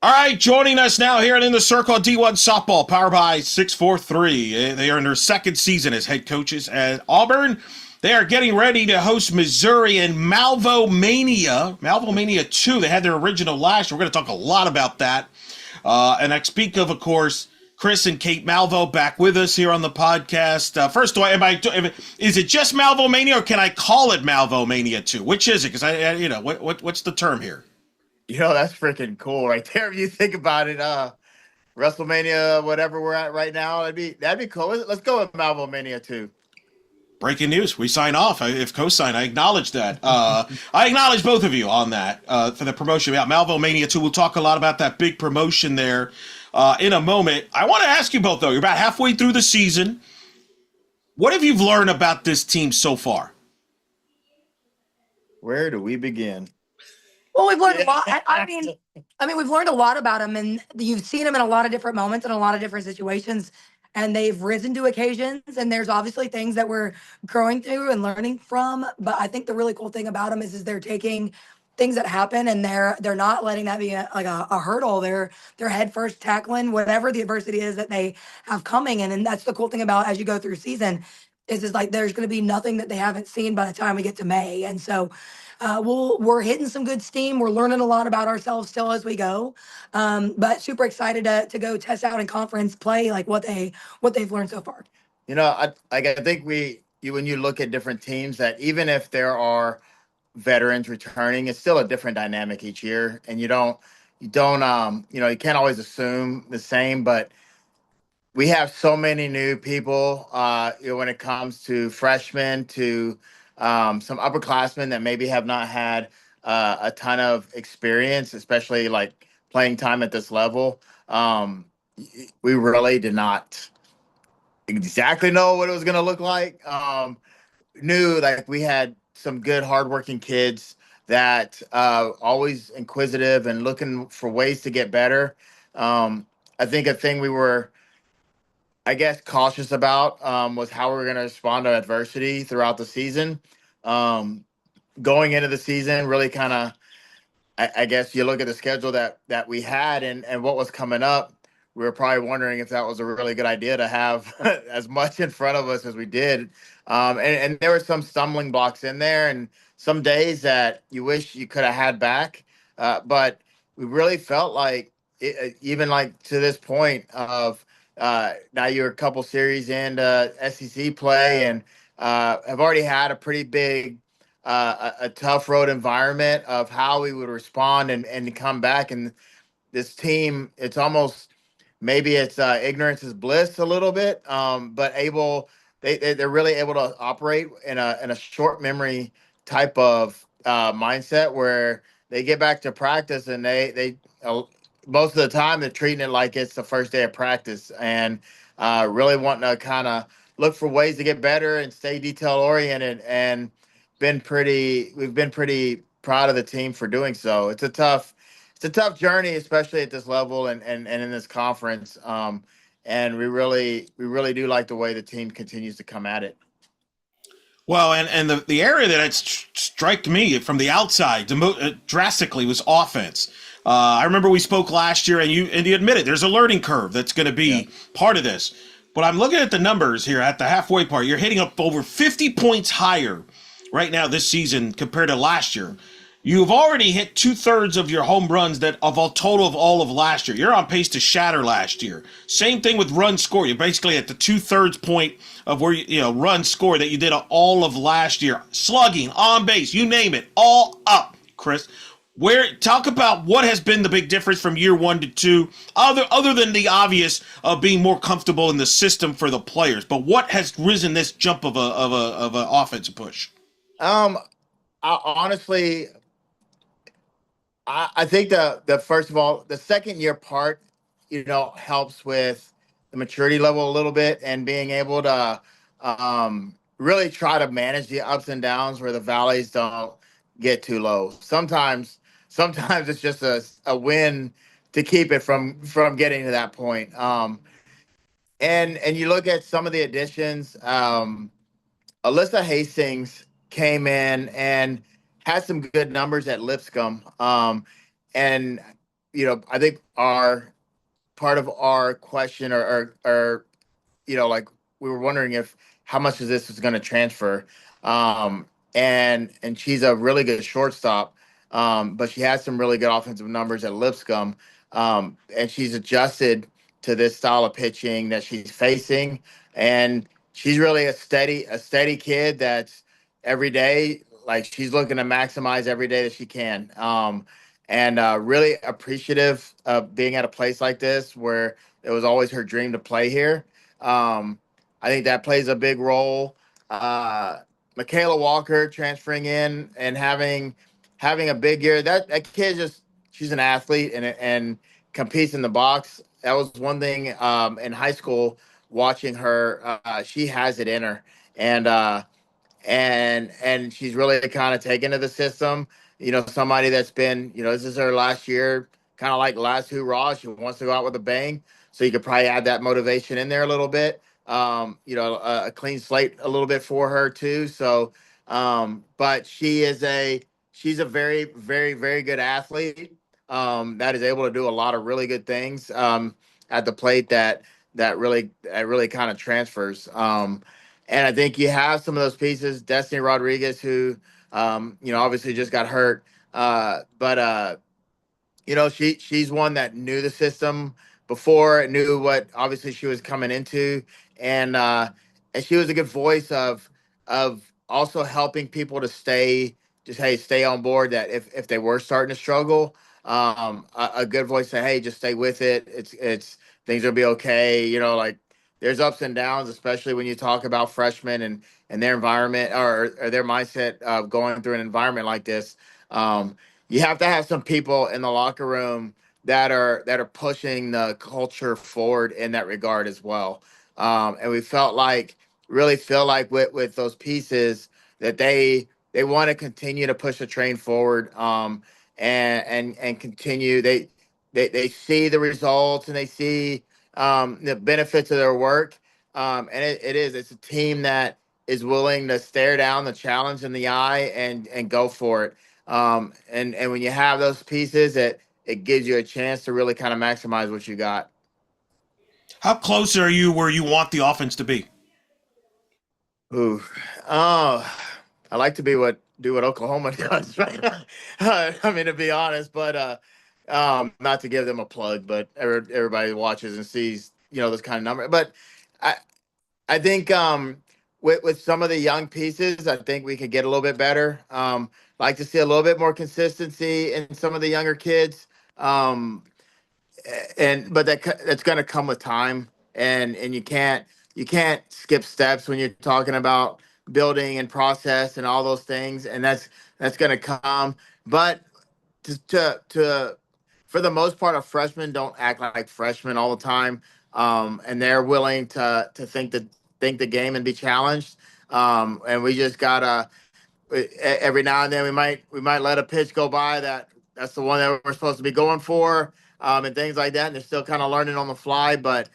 All right, joining us now here at In the Circle D1 Softball, powered by 643. They are in their second season as head coaches at Auburn. They are getting ready to host Missouri in Malveaux Mania. Malveaux Mania 2. They had their original last year. We're going to talk a lot about that. And I speak of course, Chris and Kate Malveaux back with us here on the podcast. First, is it just Malveaux Mania or can I call it Malveaux Mania 2? Which is it? Because what's the term here? That's freaking cool right there. If you think about it, WrestleMania, whatever we're at right now, that'd be cool. Let's go with Malvo Mania too. Breaking news. We sign off. If co-sign, I acknowledge that. I acknowledge both of you on that for the promotion. Yeah, Malveaux Mania 2. We'll talk a lot about that big promotion there in a moment. I want to ask you both, though. You're about halfway through the season. What have you learned about this team so far? Where do we begin? Well, we've learned a lot. I mean, we've learned a lot about them, and you've seen them in a lot of different moments and a lot of different situations, and they've risen to occasions. And there's obviously things that we're growing through and learning from. But I think the really cool thing about them is they're taking things that happen and they're not letting that be a hurdle. They're head first tackling whatever the adversity is that they have coming, and that's the cool thing about as you go through season is like there's going to be nothing that they haven't seen by the time we get to May, and so we're hitting some good steam. We're learning a lot about ourselves still as we go, but super excited to go test out in conference play like what they've learned so far. I think when you look at different teams, that even if there are veterans returning, it's still a different dynamic each year, and you can't always assume the same, but we have so many new people, when it comes to freshmen to some upperclassmen that maybe have not had a ton of experience, especially like playing time at this level. We really did not exactly know what it was going to look like. Knew like we had some good, hardworking kids that always inquisitive and looking for ways to get better. I think a thing we were, I guess, cautious about was how we were going to respond to adversity throughout the season. Um, Going into the season, really kind of, I guess you look at the schedule that we had and what was coming up. We were probably wondering if that was a really good idea to have as much in front of us as we did. And there were some stumbling blocks in there and some days that you wish you could have had back. But we really felt like, even like to this point of now you're a couple series into SEC play and have already had a pretty big a tough road environment of how we would respond and come back. And this team, it's almost maybe it's ignorance is bliss a little bit, but they're really able to operate in a short memory type of mindset where they get back to practice and they most of the time they're treating it like it's the first day of practice and really wanting to kind of look for ways to get better and stay detail oriented and we've been pretty proud of the team for doing so. It's a tough journey, especially at this level and in this conference. And we really do like the way the team continues to come at it. Well, and the area that it struck me from the outside drastically was offense. I remember we spoke last year, and you admitted there's a learning curve that's going to be part of this. But I'm looking at the numbers here at the halfway part. You're hitting up over 50 points higher right now this season compared to last year. You've already hit 2/3 of your home runs that of a total of all of last year. You're on pace to shatter last year. Same thing with run score. You're basically at the 2/3 point of where run score that you did all of last year. Slugging, on base, you name it, all up. Chris, talk about what has been the big difference from year 1 to 2, other than the obvious of being more comfortable in the system for the players. But what has risen this jump of a offensive push? Um, Honestly, I think the first of all, the second year part, helps with the maturity level a little bit and being able to really try to manage the ups and downs where the valleys don't get too low. Sometimes it's just a win to keep it from getting to that point. And you look at some of the additions. Alyssa Hastings came in and had some good numbers at Lipscomb. And I think our part of our question or like we were wondering if how much of this is going to transfer. Um, and she's a really good shortstop, but she has some really good offensive numbers at Lipscomb. And she's adjusted to this style of pitching that she's facing, and she's really a steady kid that's every day like she's looking to maximize every day that she can. And really appreciative of being at a place like this where it was always her dream to play here. um, I think that plays a big role. Michaela Walker transferring in and having a big year. That kid just she's an athlete and competes in the box. That was one thing in high school watching her. She has it in her, and and she's really kind of taken to the system. Somebody that's been, this is her last year, kind of like last hoorah. She wants to go out with a bang, so you could probably add that motivation in there a little bit. A clean slate a little bit for her too. So, but she's a very, very, very good athlete that is able to do a lot of really good things at the plate that really kind of transfers. And I think you have some of those pieces. Destiny Rodriguez, who, obviously just got hurt, but she's one that knew the system before, knew what obviously she was coming into, and she was a good voice of also helping people to stay on board. That if they were starting to struggle, a good voice say, hey, just stay with it. It's things will be okay. Like there's ups and downs, especially when you talk about freshmen and their environment or their mindset of going through an environment like this. You have to have some people in the locker room that are pushing the culture forward in that regard as well. And we really feel like with those pieces that they want to continue to push the train forward, and continue. They see the results and they see the benefits of their work. And it's a team that is willing to stare down the challenge in the eye and go for it. And when you have those pieces, it gives you a chance to really kind of maximize what you got. How close are you where you want the offense to be? Ooh, oh, I like to do what Oklahoma does, right? I mean, to be honest, but not to give them a plug, but everybody watches and sees, this kind of number. But I I think with some of the young pieces, I think we could get a little bit better. Like to see a little bit more consistency in some of the younger kids. Um, and but that's going to come with time, and you can't skip steps when you're talking about building and process and all those things, and that's going to come. But to for the most part, freshmen don't act like freshmen all the time, and they're willing to think the game and be challenged. And we just gotta every now and then we might let a pitch go by that's the one that we're supposed to be going for, and things like that. And they're still kind of learning on the fly, but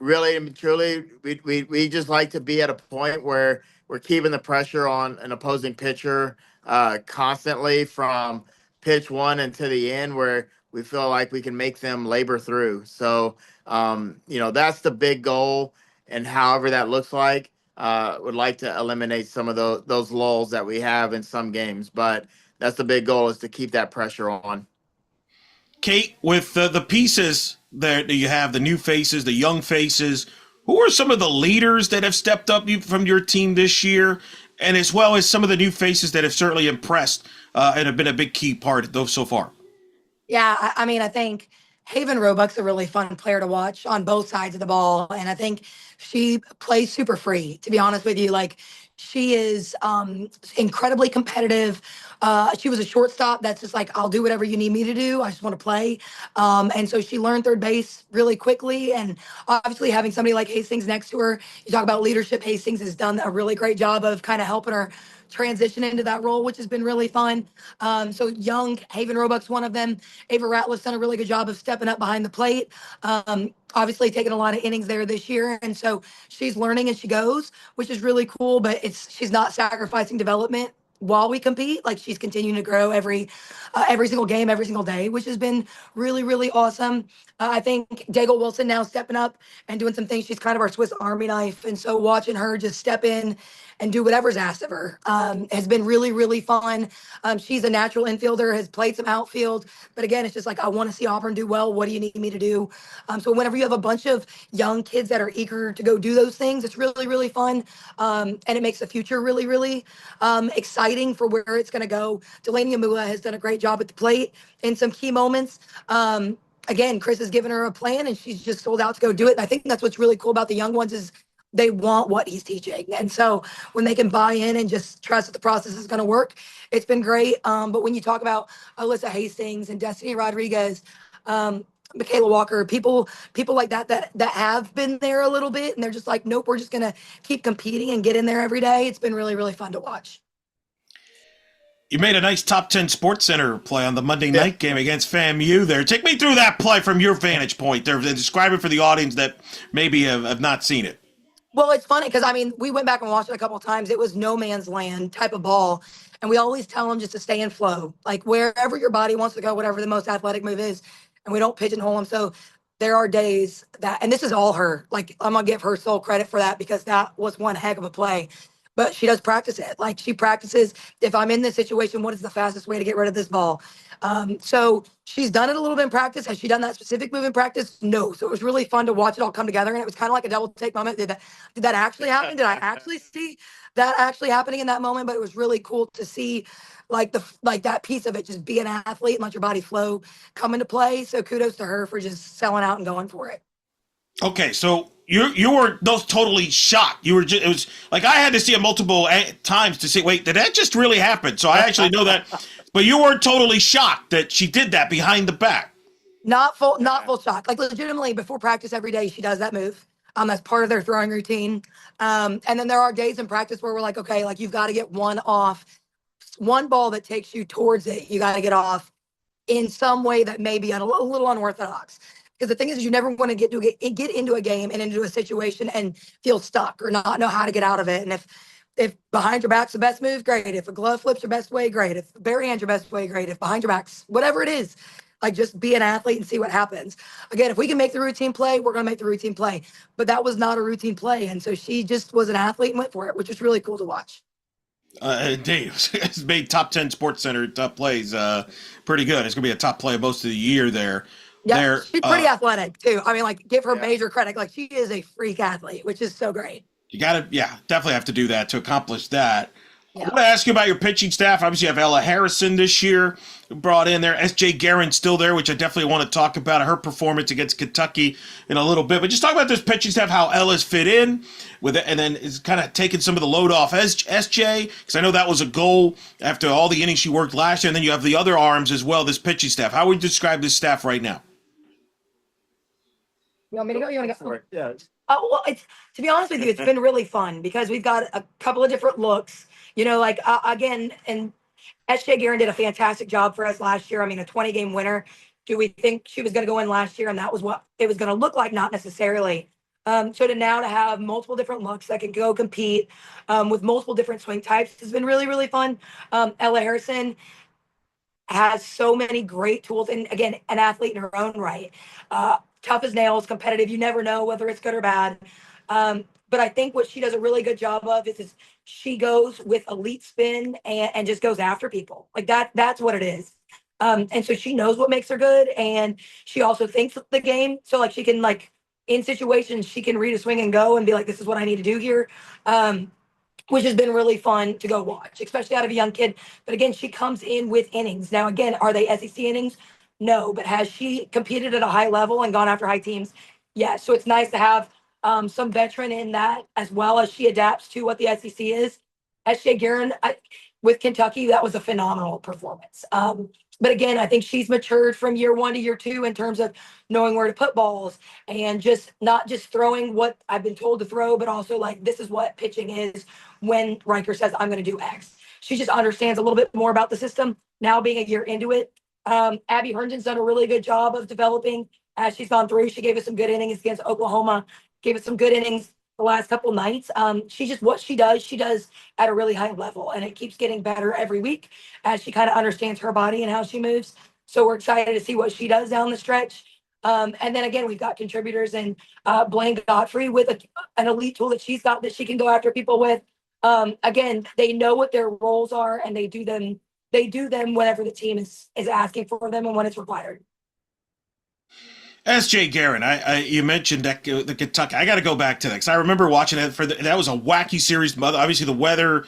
really and truly, we just like to be at a point where we're keeping the pressure on an opposing pitcher constantly from pitch one into the end, where we feel like we can make them labor through. So that's the big goal, and however that looks like would like to eliminate some of those lulls that we have in some games, but that's the big goal, is to keep that pressure on. Kate, with the pieces that you have, the new faces, the young faces, who are some of the leaders that have stepped up from your team this year, and as well as some of the new faces that have certainly impressed and have been a big key part of those so far? Yeah, I mean, I think Haven Roebuck's a really fun player to watch on both sides of the ball, and I think she plays super free. To be honest with you, like she is incredibly competitive. She was a shortstop that's just like, I'll do whatever you need me to do. I just want to play. And so she learned third base really quickly. And obviously, having somebody like Hastings next to her, you talk about leadership. Hastings has done a really great job of kind of helping her transition into that role, which has been really fun. So young Haven Roebuck's one of them. Ava Ratliff's done a really good job of stepping up behind the plate. Obviously taking a lot of innings there this year. And so she's learning as she goes, which is really cool, but she's not sacrificing development while we compete. Like she's continuing to grow every single game, every single day, which has been really, really awesome. I think Daigle Wilson now stepping up and doing some things. She's kind of our Swiss Army knife. And so watching her just step in and do whatever's asked of her has been really, really fun. She's a natural infielder, has played some outfield. But again, it's just like, I want to see Auburn do well. What do you need me to do? So whenever you have a bunch of young kids that are eager to go do those things, it's really, really fun. And it makes the future really, really exciting for where it's going to go. Delaney Amua has done a great job at the plate in some key moments. Again, Chris has given her a plan and she's just sold out to go do it. And I think that's what's really cool about the young ones is they want what he's teaching. And so when they can buy in and just trust that the process is going to work, it's been great. But when you talk about Alyssa Hastings and Destiny Rodriguez, Michaela Walker, people like that have been there a little bit and they're just like, nope, we're just going to keep competing and get in there every day. It's been really, really fun to watch. You made a nice top 10 Sports Center play on the Monday night game against FAMU there. Take me through that play from your vantage point there. Describe it for the audience that maybe have not seen it. Well, it's funny because, I mean, we went back and watched it a couple of times. It was no man's land type of ball. And we always tell them just to stay in flow, like wherever your body wants to go, whatever the most athletic move is. And we don't pigeonhole them. So there are days that, and this is all her, like I'm going to give her sole credit for that because that was one heck of a play. But she does practice it. Like she practices, if I'm in this situation, what is the fastest way to get rid of this ball? So she's done it a little bit in practice. Has she done that specific move in practice? No. So it was really fun to watch it all come together. And it was kind of like a double take moment. Did that actually happen? Did I actually see that actually happening in that moment? But it was really cool to see like that piece of it, just be an athlete and let your body flow come into play. So kudos to her for just selling out and going for it. Okay, so you were those totally shocked. You were just, it was like I had to see it multiple times to see. Wait, did that just really happen? So I actually know that, but you were totally shocked that she did that behind the back. Not full shock. Like legitimately, before practice every day, she does that move. That's part of their throwing routine. And then there are days in practice where we're like, okay, like you've got to get one off, one ball that takes you towards it. You got to get off in some way that may be a little unorthodox. Because the thing is, you never want to get into a game and into a situation and feel stuck or not know how to get out of it. And if behind your back's the best move, great. If a glove flip's your best way, great. If bare hand's your best way, great. If behind your back's whatever it is, like just be an athlete and see what happens. Again, if we can make the routine play, we're going to make the routine play. But that was not a routine play. And so she just was an athlete and went for it, which was really cool to watch. Dave has made top 10 Sports Center top plays pretty good. It's going to be a top play most of the year there. Yeah, she's pretty athletic too. I mean, like, give her major credit. Like, she is a freak athlete, which is so great. You got to, definitely have to do that to accomplish that. Yeah. I want to ask you about your pitching staff. Obviously, you have Ella Harrison this year brought in there. S.J. Guerin still there, which I definitely want to talk about her performance against Kentucky in a little bit. But just talk about this pitching staff, how Ella's fit in with it, and then is kind of taking some of the load off S.J., because I know that was a goal after all the innings she worked last year. And then you have the other arms as well, this pitching staff. How would you describe this staff right now? You want me to go? You want to go? Yeah. Well, to be honest with you, it's been really fun because we've got a couple of different looks. You know, like again, and S.J. Guerin did a fantastic job for us last year. I mean, a 20-game winner. Do we think she was going to go in last year and that was what it was going to look like? Not necessarily. So to have multiple different looks that can go compete with multiple different swing types has been really, really fun. Ella Harrison has so many great tools, and again, an athlete in her own right. Tough as nails, competitive. You never know whether it's good or bad. But I think what she does a really good job of is she goes with elite spin and just goes after people. Like that's what it is. And so she knows what makes her good. And she also thinks of the game. So like she can like in situations, she can read a swing and go and be like, this is what I need to do here. Which has been really fun to go watch, especially out of a young kid. But again, she comes in with innings. Now, again, are they SEC innings? No, but has she competed at a high level and gone after high teams? Yes. So it's nice to have some veteran in that as well as she adapts to what the SEC is. S.J. Guerin with Kentucky, that was a phenomenal performance. But again, I think she's matured from year one to year two in terms of knowing where to put balls and just not just throwing what I've been told to throw, but also like this is what pitching is when Riker says I'm going to do X. She just understands a little bit more about the system now being a year into it. Abby Herndon's done a really good job of developing as she's gone through. She gave us some good innings against Oklahoma, gave us some good innings the last couple nights. She just what she does at a really high level, and it keeps getting better every week as she kind of understands her body and how she moves. So we're excited to see what she does down the stretch. And then again, we've got contributors and Blaine Godfrey with an elite tool that she's got that she can go after people with. Again, they know what their roles are and they do them. They do them whenever the team is asking for them and when it's required. SJ Guerin, you mentioned that, the Kentucky. I got to go back to that because I remember watching it. That was a wacky series. Obviously, the weather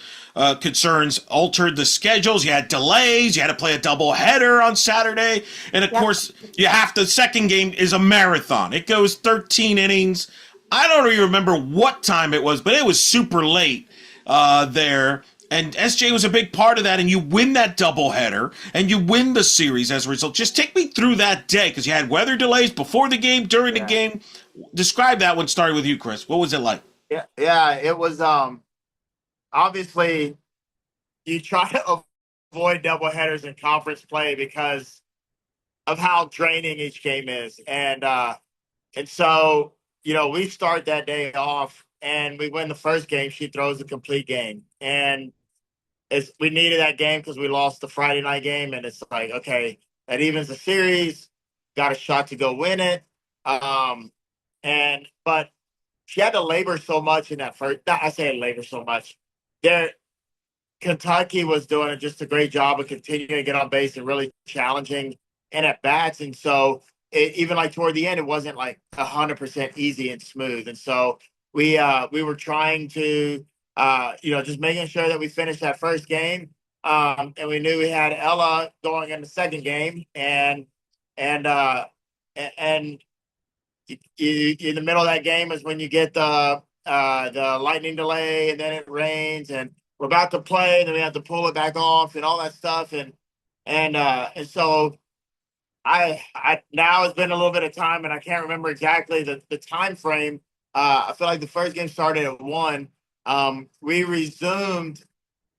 concerns altered the schedules. You had delays. You had to play a double header on Saturday, and of course, the second game is a marathon. It goes 13 innings. I don't even remember what time it was, but it was super late there. And SJ was a big part of that, and you win that doubleheader, and you win the series as a result. Just take me through that day, because you had weather delays before the game, during the game. Describe that one, starting with you, Chris. What was it like? Yeah, it was obviously you try to avoid doubleheaders in conference play because of how draining each game is. And so, we start that day off and we win the first game. She throws a complete game. And we needed that game because we lost the Friday night game, and it's like, okay, that evens the series. Got a shot to go win it. But she had to labor so much in that first. I say labor so much. Kentucky was doing just a great job of continuing to get on base and really challenging and at bats, and so even like toward the end, it wasn't like 100% easy and smooth, and so we were trying to. Just making sure that we finished that first game. And we knew we had Ella going in the second game, and in the middle of that game is when you get the lightning delay, and then it rains, and we're about to play, and then we have to pull it back off, and all that stuff, and so I now it's been a little bit of time, and I can't remember exactly the time frame. I feel like the first game started at 1. We resumed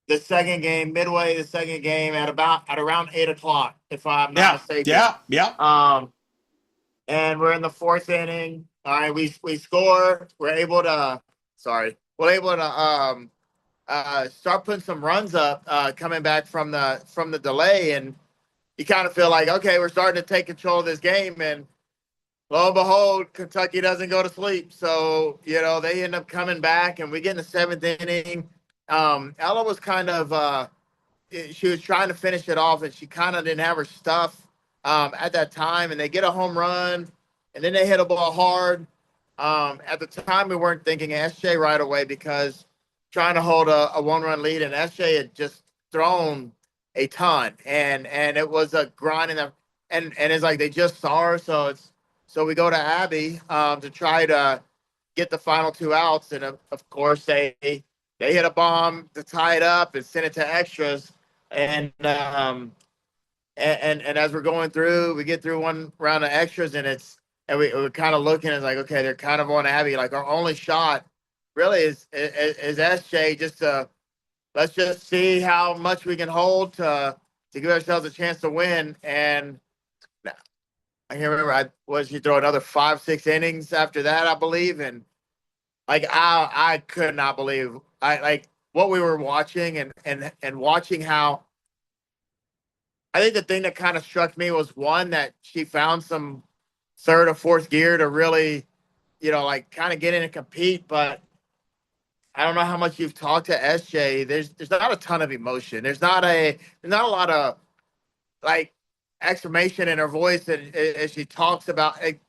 the second game, midway the second game at around 8:00, if I'm not mistaken. Yeah. And we're in the fourth inning. All right, we score. We're able to start putting some runs up, coming back from the delay, and you kind of feel like, okay, we're starting to take control of this game, and lo and behold, Kentucky doesn't go to sleep. So, they end up coming back, and we get in the seventh inning. Ella was kind of she was trying to finish it off, and she kind of didn't have her stuff at that time. And they get a home run, and then they hit a ball hard. At the time, we weren't thinking SJ right away because trying to hold a one-run lead, and SJ had just thrown a ton, and it was a grind, and it's like they just saw her, so we go to Abby to try to get the final 2 outs, and of course they hit a bomb to tie it up and send it to extras, and as we're going through, we get through one round of extras, and we're kind of looking at like, okay, they're kind of on Abby, like our only shot really is SJ, just to let's just see how much we can hold to give ourselves a chance to win. And I can't remember. She throw another 5-6 innings after that, I believe, and like I could not believe what we were watching and watching how. I think the thing that kind of struck me was one that she found some third or fourth gear to really, kind of get in and compete. But I don't know how much you've talked to SJ. There's not a ton of emotion. There's not a lot of like exclamation in her voice, and as she talks about it,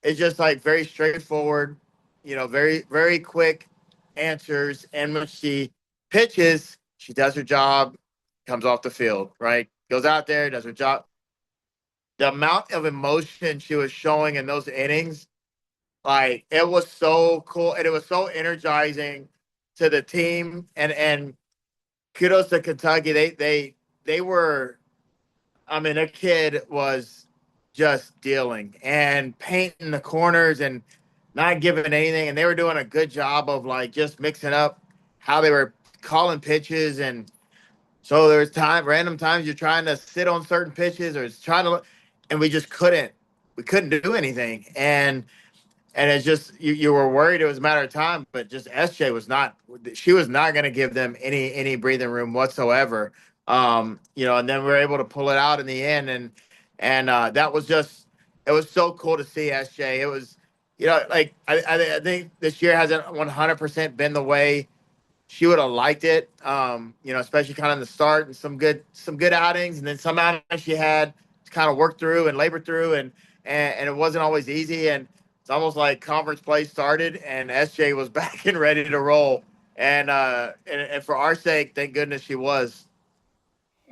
it's just like very straightforward, very, very quick answers. And when she pitches, she does her job, comes off the field, right? Goes out there, does her job. The amount of emotion she was showing in those innings, like it was so cool, and it was so energizing to the team. And kudos to Kentucky. They were, I mean, their kid was just dealing and painting the corners and not giving anything. And they were doing a good job of like just mixing up how they were calling pitches. And so there's random times you're trying to sit on certain pitches or trying to, and we just couldn't do anything. And and it's just you were worried it was a matter of time, but just SJ was not. She was not going to give them any breathing room whatsoever. And then we were able to pull it out in the end, and that was just it was so cool to see SJ. It was, like I think this year hasn't 100% been the way she would have liked it. Especially kind of in the start and some good outings, and then some outings she had to kind of work through and labor through, and it wasn't always easy. And it's almost like conference play started, and SJ was back and ready to roll. And for our sake, thank goodness she was.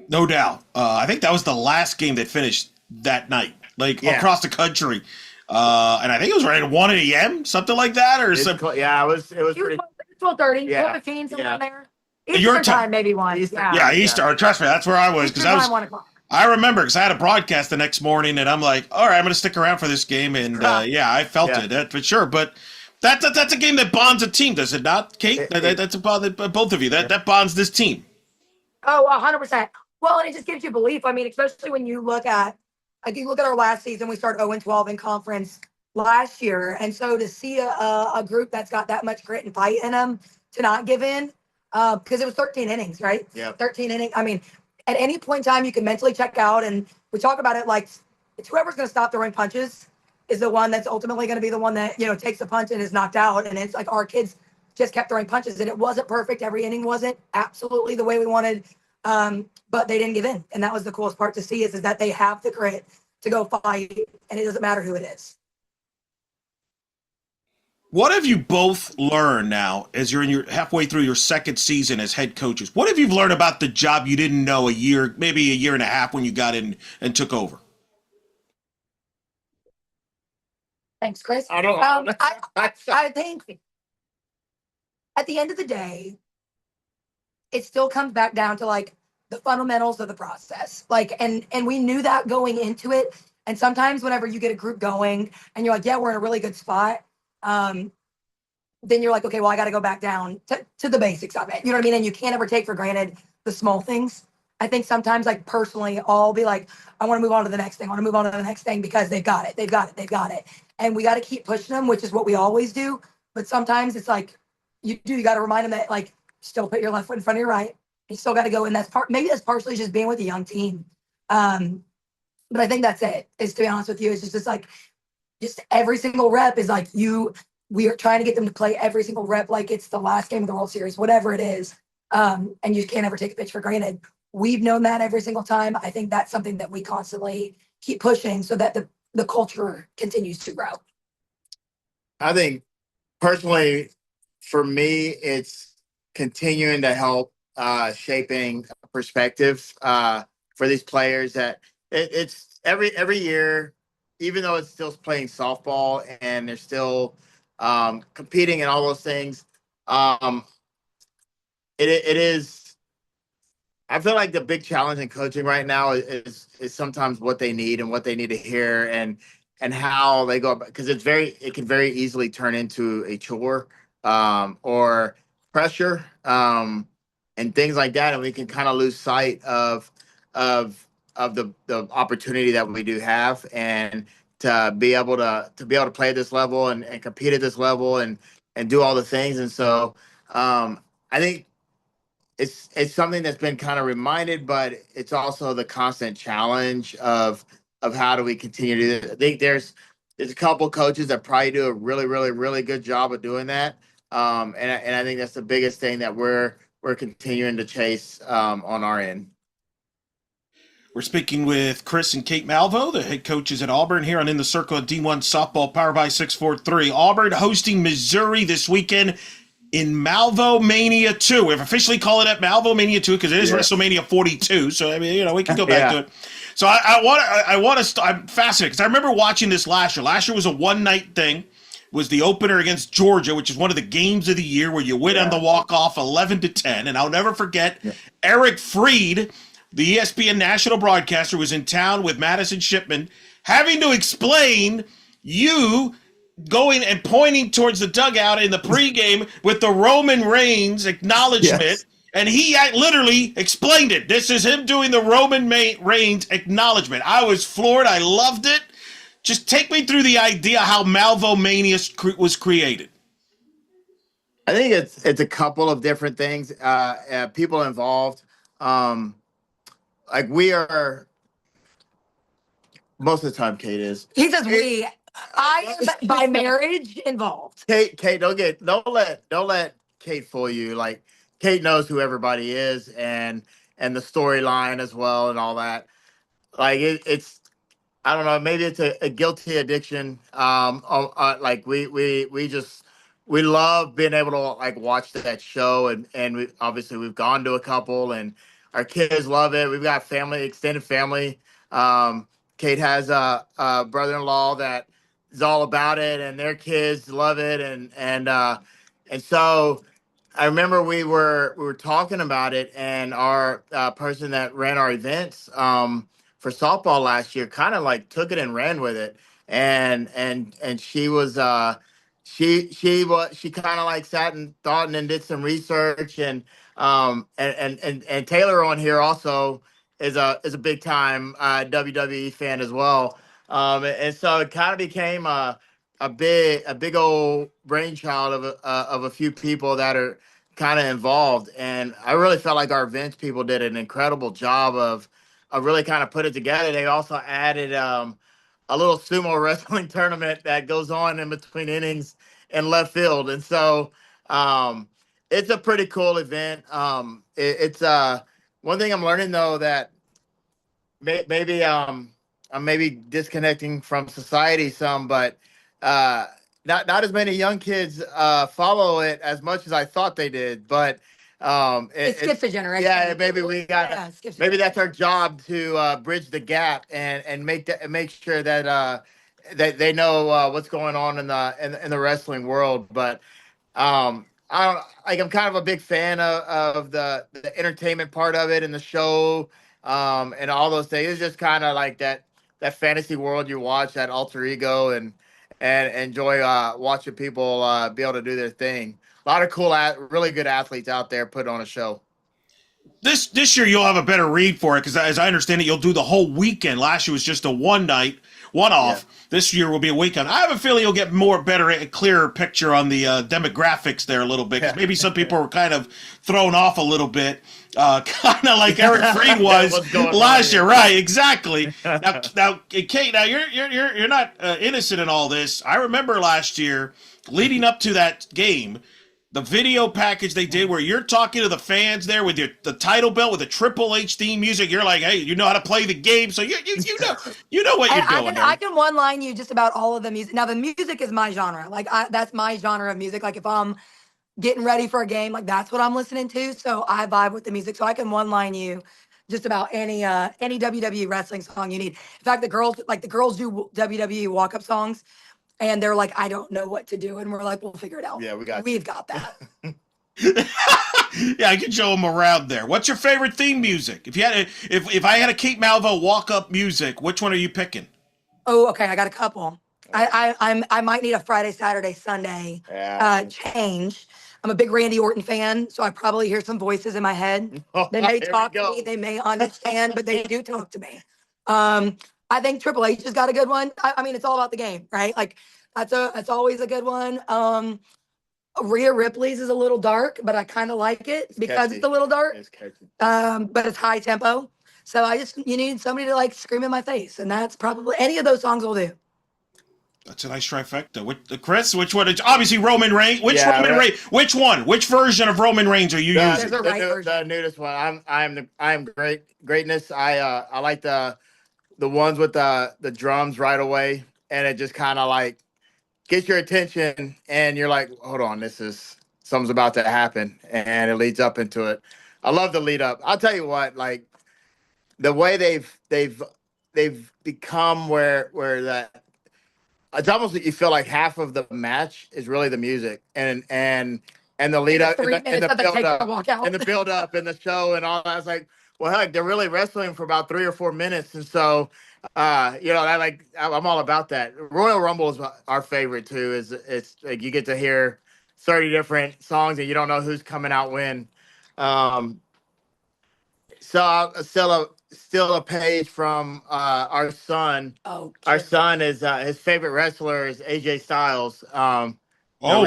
No doubt. I think that was the last game that finished that night, across the country. And I think it was right at 1 a.m., something like that, or something. Yeah, it was pretty. 12:30, Yeah, 12:15, somewhere yeah. in there. Your Eastern time, maybe one. Eastern. Yeah. Yeah, Easter. Trust me, that's where I was because Eastern time, 1 o'clock. I remember because I had a broadcast the next morning, and I'm like, all right, I'm going to stick around for this game, and I felt it for sure. But that's a game that bonds a team, does it not, Kate? That's a bond that both of you. That bonds this team. Oh, 100%. Well, and it just gives you belief. I mean, especially when you look at our last season, we started 0-12 in conference last year. And so to see a group that's got that much grit and fight in them to not give in, because it was 13 innings, right? Yeah. 13 innings. I mean, at any point in time, you can mentally check out. And we talk about it like it's whoever's going to stop throwing punches is the one that's ultimately going to be the one that, takes the punch and is knocked out. And it's like our kids just kept throwing punches, and it wasn't perfect. Every inning wasn't absolutely the way we wanted. But they didn't give in. And that was the coolest part to see is that they have the grit to go fight, and it doesn't matter who it is. What have you both learned now as you're halfway through your second season as head coaches? What have you learned about the job you didn't know maybe a year and a half when you got in and took over? Thanks, Chris. I don't know. I think at the end of the day, it still comes back down to like the fundamentals of the process. And we knew that going into it. And sometimes whenever you get a group going and you're like, yeah, we're in a really good spot. Then you're like, okay, well, I got to go back down to the basics of it. You know what I mean? And you can't ever take for granted the small things. I think sometimes, like personally, I'll be like, I want to move on to the next thing. I want to move on to the next thing because they've got it. They've got it. They've got it. And we got to keep pushing them, which is what we always do. But sometimes it's like you got to remind them that like still put your left foot in front of your right. You still got to go. And maybe that's partially just being with a young team. But I think that's it. Is to be honest with you, it's just like every single rep is like we are trying to get them to play every single rep like it's the last game of the World Series, whatever it is. And you can't ever take a pitch for granted. We've known that every single time. I think that's something that we constantly keep pushing so that the culture continues to grow. I think personally, for me, it's continuing to help shaping perspective for these players. That it's every year, even though it's still playing softball and they're still competing and all those things. It is. I feel like the big challenge in coaching right now is sometimes what they need and what they need to hear and how they go, because it can very easily turn into a chore or pressure and things like that, and we can kind of lose sight of the opportunity that we do have, and to be able to play at this level and compete at this level and do all the things. And so I think it's something that's been kind of reminded, but it's also the constant challenge of how do we continue to do this. I think there's a couple coaches that probably do a really, really, really good job of doing that. And I think that's the biggest thing that we're continuing to chase on our end. We're speaking with Chris and Kate Malveaux, the head coaches at Auburn, here on In the Circle of D1 Softball, powered by 643. Auburn hosting Missouri this weekend in Malveaux Mania 2. We've officially called it Malveaux Mania 2 because it is WrestleMania 42. So, I mean, we can go back to it. So I'm fascinated because I remember watching this last year. Last year was a one-night thing. It was the opener against Georgia, which is one of the games of the year where you win on the walk-off 11-10. And I'll never forget Eric Freed, the ESPN national broadcaster, was in town with Madison Shipman, having to explain you going and pointing towards the dugout in the pregame with the Roman Reigns acknowledgement. Yes. And he literally explained it. This is him doing the Roman Reigns acknowledgement. I was floored. I loved it. Just take me through the idea how Malveaux Mania was created. I think it's a couple of different things. People involved. Um, like we are most of the time. Kate is. He says we. I am by marriage involved. Kate, don't let Kate fool you. Like Kate knows who everybody is and the storyline as well and all that. Like it's I don't know. Maybe it's a guilty addiction. Like we just we love being able to like watch that show, and we obviously we've gone to a couple, and our kids love it. We've got family, extended family. Kate has a brother-in-law that is all about it, and their kids love it, and so I remember we were talking about it, and our person that ran our events for softball last year kind of like took it and ran with it, and she was she kind of like sat and thought and then did some research, and Taylor on here also is a big time WWE fan as well, and so it kind of became a big old brainchild of a few people that are kind of involved. And I really felt like our events people did an incredible job of really kind of put it together. They also added a little sumo wrestling tournament that goes on in between innings in left field. And so it's a pretty cool event. It's one thing I'm learning though, that maybe I'm maybe disconnecting from society some, but uh, not as many young kids follow it as much as I thought they did. But It skips a generation. yeah, maybe we got it skips a maybe that's our generation. job to bridge the gap and make sure that that they know what's going on in the wrestling world. But I don't like. I'm kind of a big fan of the entertainment part of it and the show, and all those things. It's just kind of like that fantasy world you watch, that alter ego, and enjoy watching people be able to do their thing. A lot of cool, really good athletes out there put on a show. This year you'll have a better read for it, because as I understand it, you'll do the whole weekend. Last year was just a one night, one off. Yeah. This year will be a weekend. I have a feeling you'll get a clearer picture on the demographics there a little bit, because maybe some people were kind of thrown off a little bit, kind of like Eric Freed was last year. Right? Exactly. Now, Kate, now you're not innocent in all this. I remember last year, leading up to that game, the video package they did where you're talking to the fans there with the title belt with the Triple H theme music. You're like, hey, you know how to play the game, so you know what you're doing. I can one line you just about all of the music. Now the music is my genre. Like that's my genre of music. Like if I'm getting ready for a game, like that's what I'm listening to. So I vibe with the music. So I can one line you just about any WWE wrestling song you need. In fact, the girls do WWE walk up songs. And they're like, I don't know what to do. And we're like, we'll figure it out. Yeah, We've got that. Yeah, I can show them around there. What's your favorite theme music? If I had a Kate Malveaux walk up music, which one are you picking? Oh, okay. I got a couple. I might need a Friday, Saturday, Sunday change. I'm a big Randy Orton fan, so I probably hear some voices in my head. They may talk to me, they may understand, but they do talk to me. I think Triple H has got a good one. I mean, it's all about the game, right? Like that's always a good one. Rhea Ripley's is a little dark, but I kind of like it because it's a little dark. It's catchy. But it's high tempo. So you need somebody to like scream in my face, and that's probably any of those songs will do. That's a nice trifecta. Chris, which one? Obviously Roman Reigns. Roman Reigns? Which one? Which version of Roman Reigns are you using? The newest one. I'm greatness. I like the ones with the drums right away, and it just kind of like gets your attention, and you're like, hold on, something's about to happen, and it leads up into it. I love the lead up. I'll tell you what, like the way they've become where that it's almost like you feel like half of the match is really the music and the lead up and the build up and the show and all that. It's like, well, heck, they're really wrestling for about 3 or 4 minutes, and so I'm all about that. Royal Rumble is our favorite too. It's like you get to hear 30 different songs and you don't know who's coming out when. So still a page from our son. Oh, Our kid. son is his favorite wrestler is AJ Styles. Oh,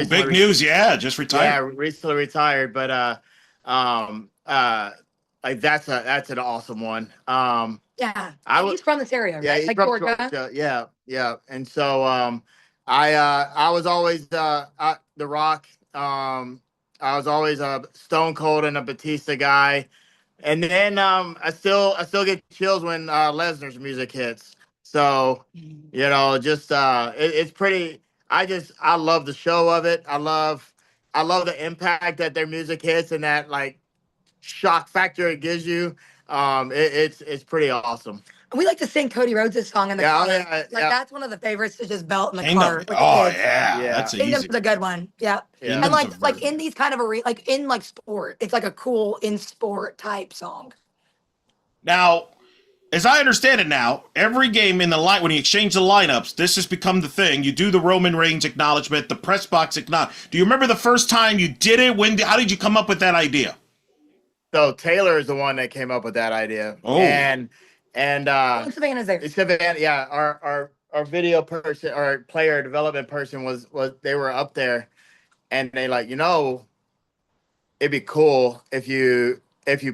big news. Yeah, just yeah, retired. recently retired, but um, uh, like that's an awesome one. Yeah. I And would, he's from this area, yeah, right? he's Like from Georgia. Georgia. Yeah, yeah, and so I was always The Rock. I was always a Stone Cold and a Batista guy. And then I still get chills when Lesnar's music hits. So, just it's pretty. I love the show of it. I love the impact that their music hits and that like shock factor it gives you. It's pretty awesome. And we like to sing Cody Rhodes' song in the Yeah, car. yeah, Like yeah, that's one of the favorites to just belt in the Kingdom. car with the Oh kids. yeah, yeah, that's easy. Kingdom's a good one. Yeah. yeah. And Kingdom's a like very in these kind of like in like sport, it's like a cool in sport type song. Now, as I understand it now, every game in the line, when you exchange the lineups, this has become the thing. You do the Roman Reigns acknowledgement, the press box acknowledgement. Do you remember the first time you did it? How did you come up with that idea? So Taylor is the one that came up with that idea, Oh, and What Savannah's there? it's yeah, our video person, our player development person was they were up there, and they like, it'd be cool if you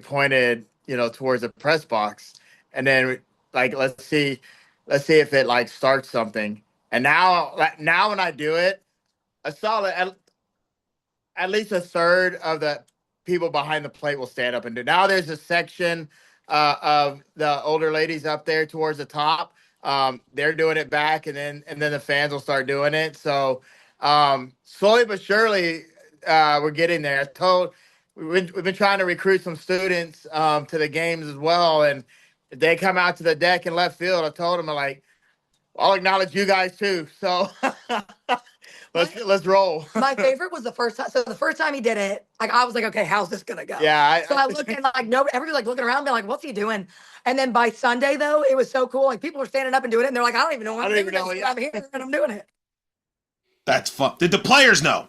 pointed, towards the press box, and then like let's see if it like starts something. And now when I do it, a solid at least a third of the people behind the plate will stand up and do. Now there's a section of the older ladies up there towards the top. They're doing it back, and then the fans will start doing it. So slowly but surely, we're getting there. We've been trying to recruit some students to the games as well, and if they come out to the deck in left field, I told them, like, I'll acknowledge you guys too. So let's roll. My favorite was the first time. So the first time he did it, like I was like, okay, how's this gonna go? Yeah, So I looked and like no, everybody like looking around, being like, what's he doing? And then by Sunday though, it was so cool. Like people were standing up and doing it, and they're like, I don't even know what I I'm don't doing. even know. I'm here and I'm doing it. that's fun. Did the players know?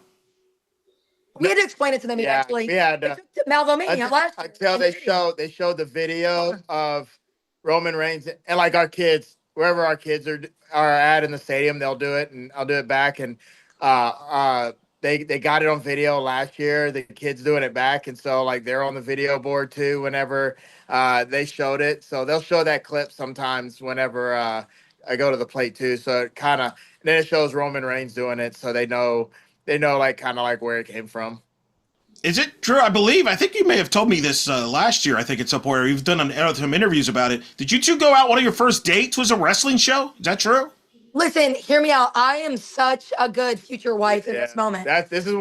We had to explain it to them Yeah, eventually. we had It took to Malveaux Mania last year. until they showed the video of Roman Reigns, and like our kids, wherever our kids are at in the stadium, they'll do it, and I'll do it back. And they got it on video last year. The kids doing it back, and so like they're on the video board too. Whenever they showed it, so they'll show that clip sometimes whenever I go to the plate too. So it kind of then it shows Roman Reigns doing it, so they know like kind of like where it came from. Is it true? I think you may have told me this last year. I think at some point, or you've done some interviews about it. Did you two go out? One of your first dates was a wrestling show. Is that true? Listen, hear me out. I am such a good future wife in this moment. This is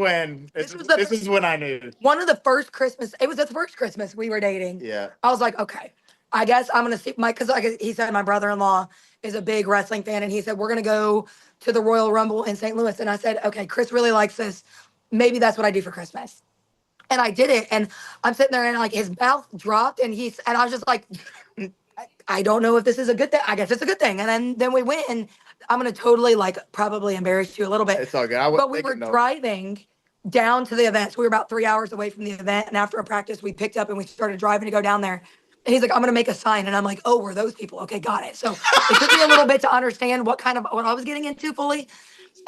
when I knew. One of the first Christmas, it was the first Christmas we were dating. Yeah. I was like, okay, I guess I'm gonna see because like he said, my brother-in-law is a big wrestling fan, and he said we're gonna go to the Royal Rumble in St. Louis, and I said, okay, Chris really likes this. Maybe that's what I do for Christmas. And I did it, and I'm sitting there, and like his mouth dropped, and I was just like, I don't know if this is a good thing. I guess it's a good thing. And then we went, and I'm gonna totally like probably embarrass you a little bit. It's all good. But we were driving down to the event. So we were about 3 hours away from the event, and after a practice, we picked up and we started driving to go down there. And he's like, I'm gonna make a sign, and I'm like, oh, we're those people. Okay, got it. So it took me a little bit to understand what I was getting into fully,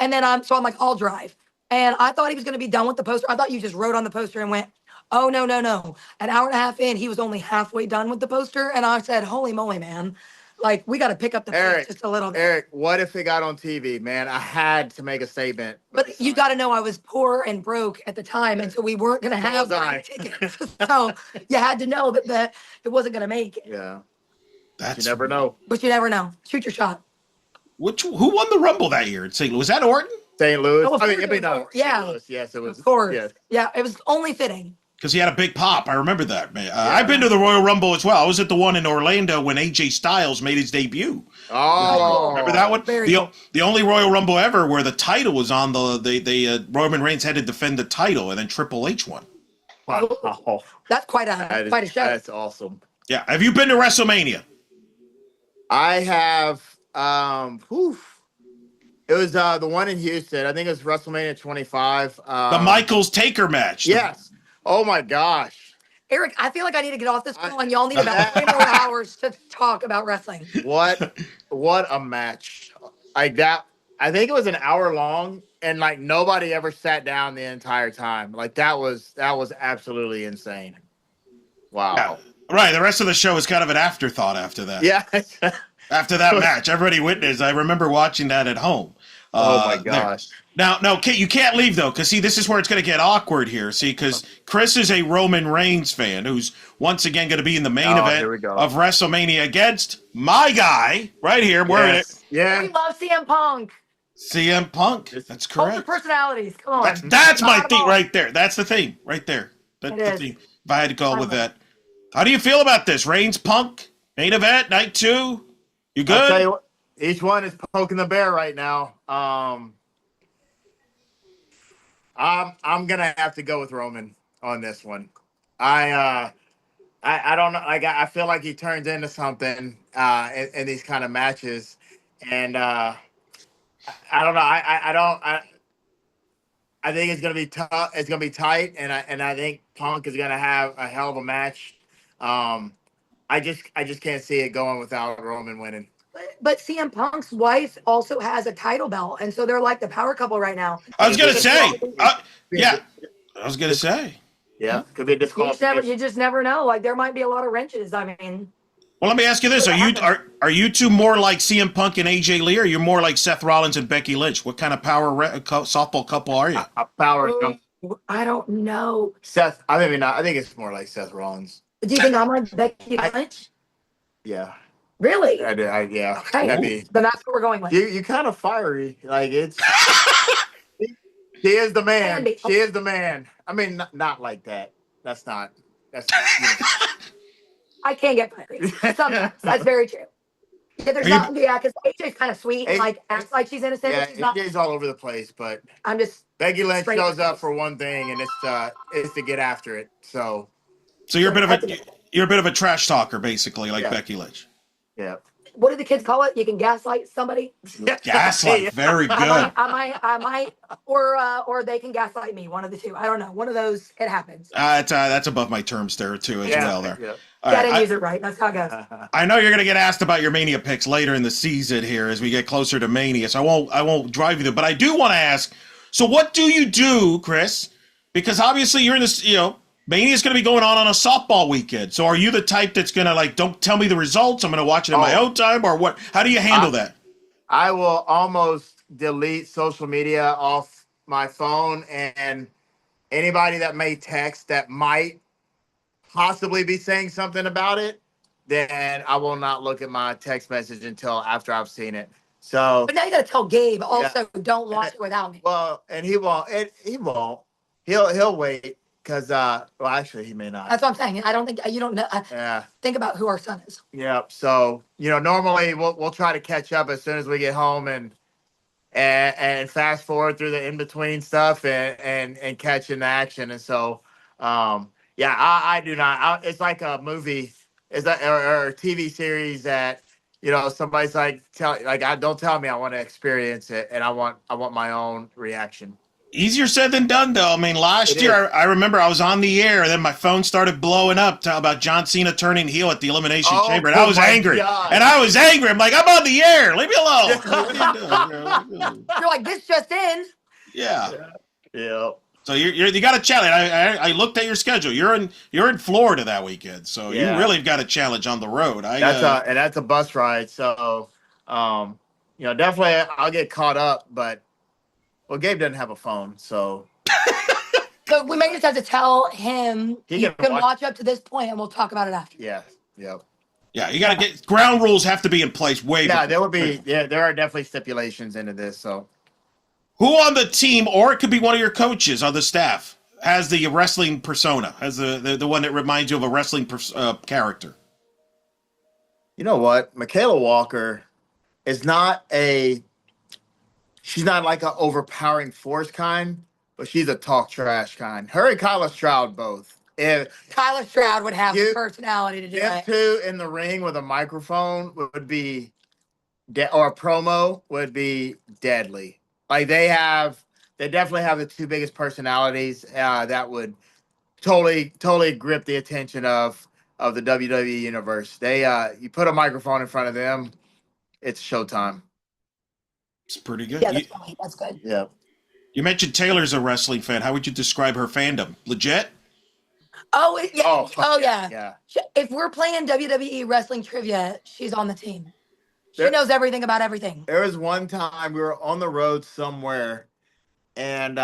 and then so I'm like, I'll drive. And I thought he was going to be done with the poster. I thought you just wrote on the poster and went, oh, no, no, no. An hour and a half in, he was only halfway done with the poster. And I said, holy moly, man. Like, we got to pick up the pace just a little bit. Eric, what if it got on TV, man? I had to make a statement. But you got to know I was poor and broke at the time. And so we weren't going to have tickets. So you had to know that it wasn't going to make it. Yeah. You never know. But you never know. Shoot your shot. Who won the Rumble that year in St. Louis? Was that Orton? St. Louis. Oh, St. Louis. Yes, it was. Of course. Yes. Yeah, it was only fitting. Because he had a big pop. I remember that, man. I've been to the Royal Rumble as well. I was at the one in Orlando when AJ Styles made his debut. Oh. Remember that one? Cool. The only Royal Rumble ever where the title was on the Roman Reigns had to defend the title, and then Triple H won. Wow. That's quite a show. That's awesome. Yeah. Have you been to WrestleMania? I have. It was the one in Houston. I think it was WrestleMania 25. The Michaels Taker match. Yes. Oh my gosh. Eric, I feel like I need to get off this call, and y'all need about 3 more hours to talk about wrestling. What a match. Like that. I think it was an hour long, and like nobody ever sat down the entire time. Like that was absolutely insane. Wow. Yeah. Right. The rest of the show was kind of an afterthought after that. Yeah. After that match, everybody witnessed. I remember watching that at home. Oh my There. gosh. Now, no, you can't leave though, because see, this is where it's going to get awkward here. See, because Chris is a Roman Reigns fan who's once again going to be in the main event here we go. of WrestleMania against my guy right here. We're in it. Yeah. We love CM Punk. CM Punk. That's Cult of correct. personalities. Come on. That's my Not theme all. right there. That's the theme right there. That's It the is. theme. If I had to go with that, how do you feel about this? Reigns Punk main event night 2. You good? I'll tell you what, each one is poking the bear right now. I'm gonna have to go with Roman on this one. I don't know. Like I feel like he turns into something in these kind of matches, and I don't know. I think it's gonna be tough. It's gonna be tight, and I think Punk is gonna have a hell of a match. I just can't see it going without Roman winning. But CM Punk's wife also has a title belt, and so they're like the power couple right now. I was gonna say, yeah. I was gonna say. Yeah, could be a disqualification. You just never know. Like there might be a lot of wrenches. I mean, Well, let me ask you this: are you two more like CM Punk and AJ Lee, or you're more like Seth Rollins and Becky Lynch? What kind of power softball couple are you? A power. I don't know. Seth. I mean, I think it's more like Seth Rollins. Do you think I'm like Becky Lynch? Yeah. Really? Yeah. Okay. That'd be, Then that's what we're going with. you kind of fiery. Like it's. She is the man. Andy. She is the man. I mean, not like that. That's not. That's. You know. I can't get fiery. Sometimes that's very true. Yeah, there's not. Yeah, because AJ's kind of sweet and like acts like she's innocent. Yeah, But she's not. AJ's all over the place, but I'm just. Becky Lynch straight shows up. up for one thing, and it's to get after it. So you're a bit of a trash talker, basically, like Becky Lynch. yeah. What do the kids call it? You can gaslight somebody. Gaslight, very good. I might, or they can gaslight me. One of the two. I don't know. One of those. It happens. That's above my terms there too as well. There. Yeah. All Gotta right, use it right. That's how it goes. I know you're going to get asked about your Mania picks later in the season here as we get closer to Mania, so I won't drive you there. But I do want to ask. So what do you do, Chris? Because obviously you're in this. Mania is going to be going on a softball weekend. So are you the type that's going to like, don't tell me the results, I'm going to watch it in my own time, or what? How do you handle that? I will almost delete social media off my phone, and anybody that may text that might possibly be saying something about it, then I will not look at my text message until after I've seen it. So, But now you got to tell Gabe also. Don't watch it without me. well, and he won't. He won't. He'll wait. Because, well, actually, he may not. That's what I'm saying. I don't think you don't know. Yeah. Think about who our son is. Yeah. So, normally we'll try to catch up as soon as we get home and fast forward through the in between stuff and catch in the action. And so, yeah, I do not. It's like a movie, or a TV series that somebody's like don't tell me. I want to experience it, and I want my own reaction. Easier said than done, though. I mean, last year, I remember I was on the air, and then my phone started blowing up about John Cena turning heel at the Elimination Chamber, and I was angry. God. And I was angry. I'm like, I'm on the air. Leave me alone. What are you doing? You're like, this just in. Yeah. Yeah. So you got a challenge. I looked at your schedule. You're in Florida that weekend, so you really got a challenge on the road. That's a bus ride. So, definitely I'll get caught up, but. Well, Gabe doesn't have a phone, so. So we may just have to tell him you can watch up to this point, and we'll talk about it after. Yeah. Yep. Yeah, you got to get ground rules have to be in place way before. There would be. Yeah, there are definitely stipulations into this. So, who on the team, or it could be one of your coaches on the staff, has the wrestling persona, has the one that reminds you of a wrestling character? You know what, Michaela Walker is not a. She's not like an overpowering force kind, but she's a talk trash kind. Her and Kyla Stroud both. If Kyla Stroud would have the personality to do them it. two in the ring with a microphone would be, or a promo would be deadly. Like they definitely have the two biggest personalities that would totally gripped the attention of the WWE universe. They you put a microphone in front of them, it's showtime. It's pretty good. Yeah, You, that's funny. That's good. Yeah. you mentioned Taylor's a wrestling fan. How would you describe her fandom? Legit? Oh yeah. Oh, fuck Oh yeah. yeah. If we're playing WWE wrestling trivia, she's on the team. She There, knows everything about everything. there was one time we were on the road somewhere, and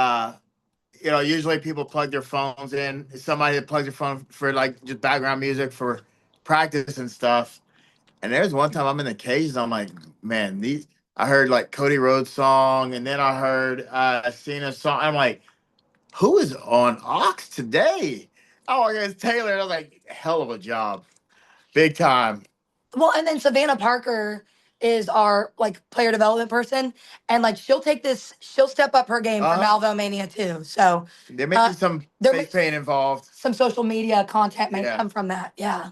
usually people plug their phones in. Somebody that plugs their phone for like just background music for practice and stuff. And there's one time I'm in the cages. I'm like, man, these. I heard like Cody Rhodes song, and then I heard Cena's song. I'm like, who is on Ox today? Oh, it's Taylor. And I was like, hell of a job, big time. Well, and then Savannah Parker is our like player development person, and like she'll step up her game for Malveaux Mania too. So there may be some face paint involved. Some social media content may come from that. Yeah,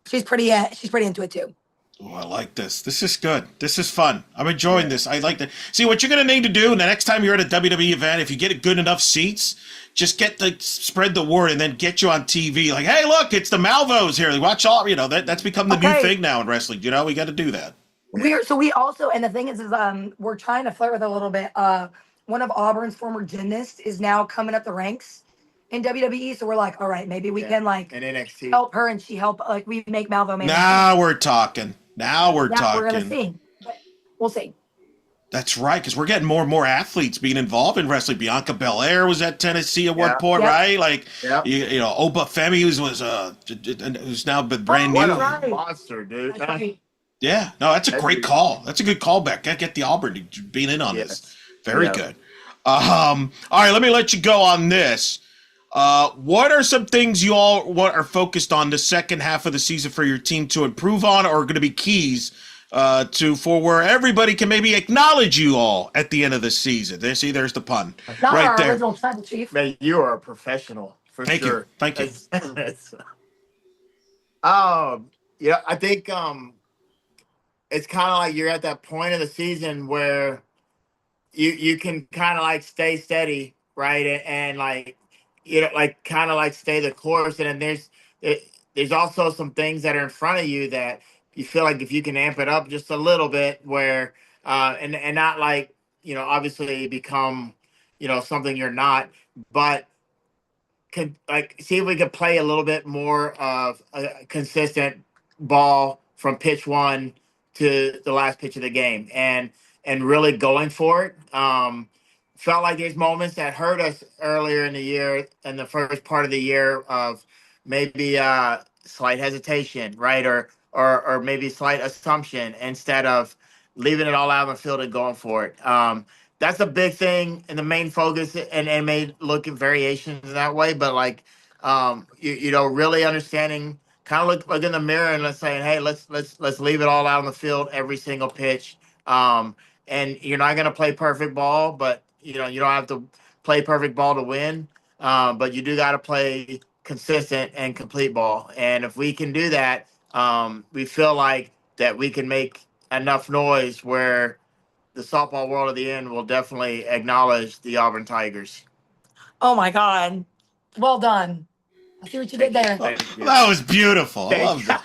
she's pretty into it too. Oh, I like this. This is good. This is fun. I'm enjoying this. I like that. See, what you're going to need to do the next time you're at a WWE event, if you get good enough seats, just spread the word and then get you on TV. Like, hey, look, it's the Malveaux here. Watch all, that's become the new thing now in wrestling. We got to do that. We also, and the thing is we're trying to flirt with a little bit. One of Auburn's former gymnasts is now coming up the ranks in WWE. So we're like, all right, maybe we can like in NXT help her, and she help like we make Malveaux Mania. Now we're talking. Now we're gonna see. But we'll see. That's right, because we're getting more and more athletes being involved in wrestling. Bianca Belair was at Tennessee at one point, right? Like, Oba Femi who's now been brand new. What a monster, dude. Right. Yeah, no, that's a great call. That's a good callback. Gotta get the Auburn being in on this. Very good. All right, let me let you go on this. What are some things you all are focused on the second half of the season for your team to improve on, or going to be keys for where everybody can maybe acknowledge you all at the end of the season? There's the pun. Not right our there. original title, Chief. Man, you are a professional for Thank sure. Thank you. I think it's kind of like you're at that point of the season where you can kind of like stay steady, right? And like like kind of like stay the course. And then there's also some things that are in front of you that you feel like if you can amp it up just a little bit, where and not like obviously become something you're not, but can like see if we could play a little bit more of a consistent ball from pitch one to the last pitch of the game, and really going for it. Felt like there's moments that hurt us earlier in the year, in the first part of the year, of maybe slight hesitation, right, or maybe slight assumption instead of leaving it all out in the field and going for it. That's a big thing and the main focus, and may look at variations that way, but like really understanding, kind of look in the mirror and let's say, hey, let's leave it all out on the field every single pitch. And you're not going to play perfect ball, but you don't have to play perfect ball to win. But you do got to play consistent and complete ball. And if we can do that, we feel like that we can make enough noise where the softball world at the end will definitely acknowledge the Auburn Tigers. Oh my God. Well done. I see what you did there. That was beautiful. I love that.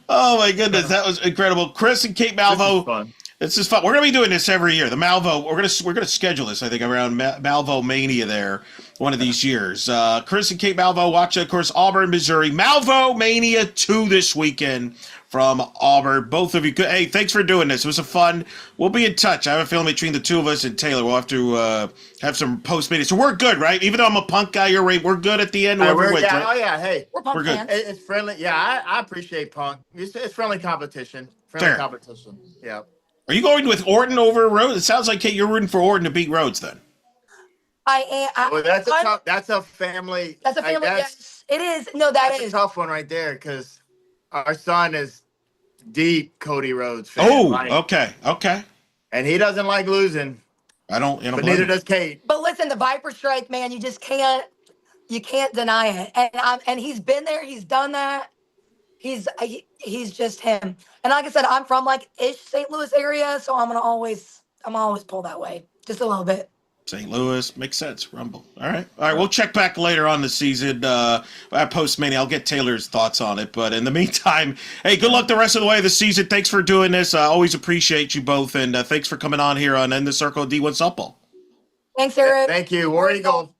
Oh my goodness, that was incredible. Chris and Kate Malveaux. This is fun. We're gonna be doing this every year. The Malveaux. We're gonna schedule this. I think around Malveaux Mania there one of these years. Chris and Kate Malveaux watching, of course, Auburn, Missouri. Malveaux Mania 2 this weekend from Auburn. Both of you. Hey, thanks for doing this. It was a fun. We'll be in touch. I have a feeling between the two of us and Taylor, we'll have to have some post meetings. So we're good, right? Even though I'm a punk guy, we're good at the end. Right? Oh yeah, hey, we're punk good. fans. It's friendly. Yeah, I appreciate punk. It's friendly competition. Friendly competition. Yeah. Are you going with Orton over Rhodes? It sounds like you're rooting for Orton to beat Rhodes then. I am. Well, that's a family. That's a family. Yes, it is. No, that's a tough one right there, because our son is deep Cody Rhodes fan. Oh, right? Okay. And he doesn't like losing. I don't. But neither does Kate. But listen, the Viper Strike, man, you can't deny it. And he's been there. He's done that. He's just him. And like I said, I'm from like St. Louis area, so I'm always pull that way just a little bit. St. Louis makes sense. Rumble. All right. We'll check back later on the season at Post Mania. I'll get Taylor's thoughts on it. But in the meantime, hey, good luck the rest of the way of the season. Thanks for doing this. I always appreciate you both, and thanks for coming on here on End the Circle D1 Softball. Thanks, Eric. Thank you. War Eagle.